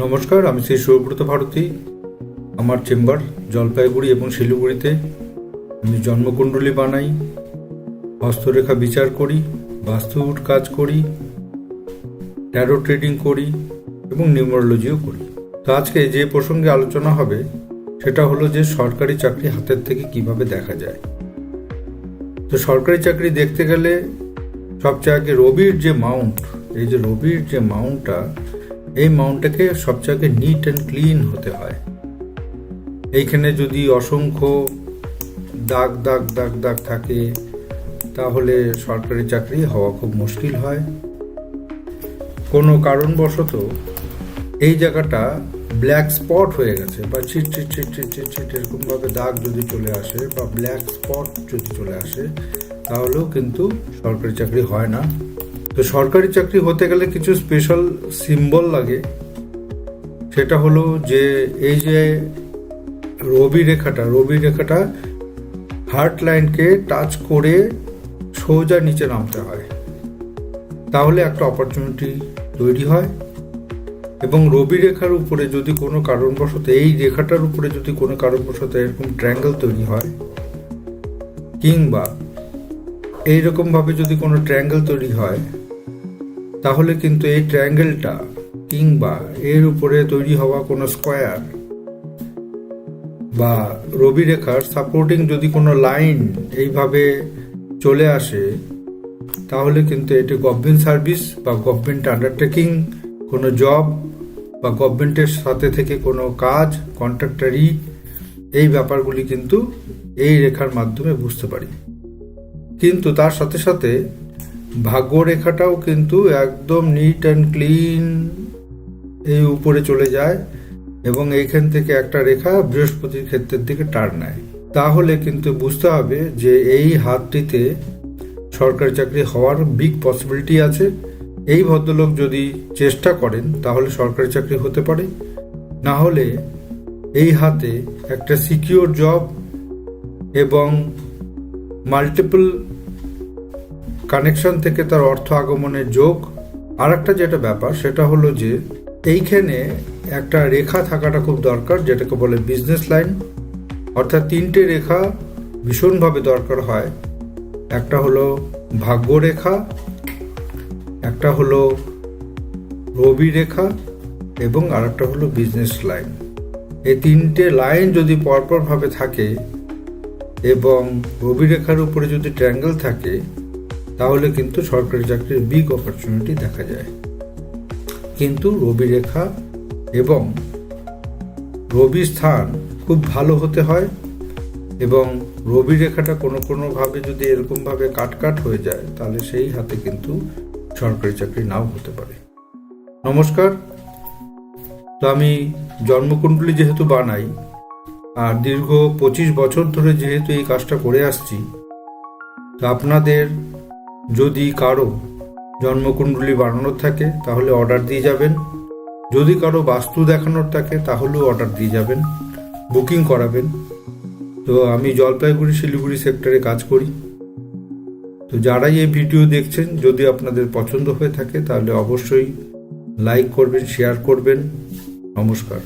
নমস্কার, আমি শ্রী সুব্রত ভারতী। আমার চেম্বার জলপাইগুড়ি এবং শিলিগুড়িতে। আমি জন্মকুণ্ডলী বানাই, হস্তরেখা বিচার করি, বাস্তুর কাজ করি, ট্যারো ট্রেডিং করি এবং নিউমারোলজিও করি। তো আজকে যে প্রসঙ্গে আলোচনা হবে সেটা হলো যে সরকারি চাকরি হাতের থেকে কিভাবে দেখা যায়। তো সরকারি চাকরি দেখতে গেলে সবচেয়ে আগে রবির যে মাউন্ট, এই যে রবির যে মাউন্টটা, এই মাউন্টটাকে সবচেয়ে আগে নিট অ্যান্ড ক্লিন হতে হয়। এইখানে যদি অসংখ্য দাগ দাগ দাগ দাগ থাকে তাহলে সরকারি চাকরি হওয়া খুব মুশকিল হয়। কোনো কারণবশত এই জায়গাটা ব্ল্যাক স্পট হয়ে গেছে বা চিট চিট চিট চিট চিট চিট এরকমভাবে দাগ যদি চলে আসে বা ব্ল্যাক স্পট যদি চলে আসে তাহলেও কিন্তু সরকারি চাকরি হয় না। তো সরকারি চাকরি হতে গেলে কিছু স্পেশাল সিম্বল লাগে। সেটা হলো যে এই যে রবি রেখাটা হার্ট লাইনকে টাচ করে সোজা নিচে নামতে হয়, তাহলে একটা অপরচুনিটি তৈরি হয়। এবং রবি রেখার উপরে যদি কোনো কারণবশত এই রেখাটার উপরে যদি কোনো কারণবশত এরকম ট্রায়াঙ্গেল তৈরি হয়, কিংবা এইরকমভাবে যদি কোনো ট্রায়াঙ্গেল তৈরি হয়, তাহলে কিন্তু এই ট্রায়াঙ্গেলটা কিংবা এর উপরে তৈরি হওয়া কোনো স্কোয়ার বা রবি রেখার সাপোর্টিং যদি কোনো লাইন এইভাবে চলে আসে, তাহলে কিন্তু এটি গভর্নমেন্ট সার্ভিস বা গভর্নমেন্ট আন্ডারটেকিং, কোনো জব বা গভর্নমেন্টের সাথে থেকে কোনো কাজ, কন্ট্রাক্টারি, এই ব্যাপারগুলি কিন্তু এই রেখার মাধ্যমে বুঝতে পারি। কিন্তু তার সাথে সাথে ভাগ্যরেখাটাও কিন্তু একদম নিট অ্যান্ড ক্লিন এই উপরে চলে যায় এবং এইখান থেকে একটা রেখা বৃহস্পতির ক্ষেত্রের দিকে টার্ন নেয়। তাহলে কিন্তু বুঝতে হবে যে এই হাতটিতে সরকারি চাকরি হওয়ার বিগ পসিবিলিটি আছে। এই ভদ্রলোক যদি চেষ্টা করেন তাহলে সরকারি চাকরি হতে পারে, না হলে এই হাতে একটা সিকিউর জব এবং মাল্টিপল কানেকশন থেকে তার অর্থ আগমনের যোগ। আর একটা যেটা ব্যাপার সেটা হলো যে এইখানে একটা রেখা থাকাটা খুব দরকার, যেটাকে বলে বিজনেস লাইন। অর্থাৎ তিনটে রেখা ভীষণভাবে দরকার হয়। একটা হলো ভাগ্যরেখা, একটা হলো রবি রেখা এবং আরেকটা হলো বিজনেস লাইন। এই তিনটে লাইন যদি পরপরভাবে থাকে এবং রবি রেখার উপরে যদি ট্রায়াঙ্গেল থাকে, তাহলে কিন্তু সরকারি চাকরির বিগ অপরচুনিটি দেখা যায়। কিন্তু রবি রেখা এবং রবি স্থান খুব ভালো হতে হয় এবং রবি রেখাটা কোনোভাবে যদি এরকমভাবে কাট হয়ে যায়, তাহলে সেই হাতে কিন্তু সরকারি চাকরি নাও হতে পারে। নমস্কার। তো আমি জন্মকুণ্ডলী যেহেতু বানাই আর দীর্ঘ 25 বছর ধরে যেহেতু এই কাজটা করে আসছি, তো আপনাদের যদি কারো জন্মকুণ্ডলী বানানোর থাকে তাহলে অর্ডার দিয়ে যাবেন। যদি কারো বাস্তু দেখানোর থাকে তাহলেও অর্ডার দিয়ে যাবেন, বুকিং করাবেন। তো আমি জলপাইগুড়ি শিলিগুড়ি সেক্টরে কাজ করি। তো যারাই এই ভিডিও দেখছেন, যদি আপনাদের পছন্দ হয়ে থাকে তাহলে অবশ্যই লাইক করবেন, শেয়ার করবেন। নমস্কার।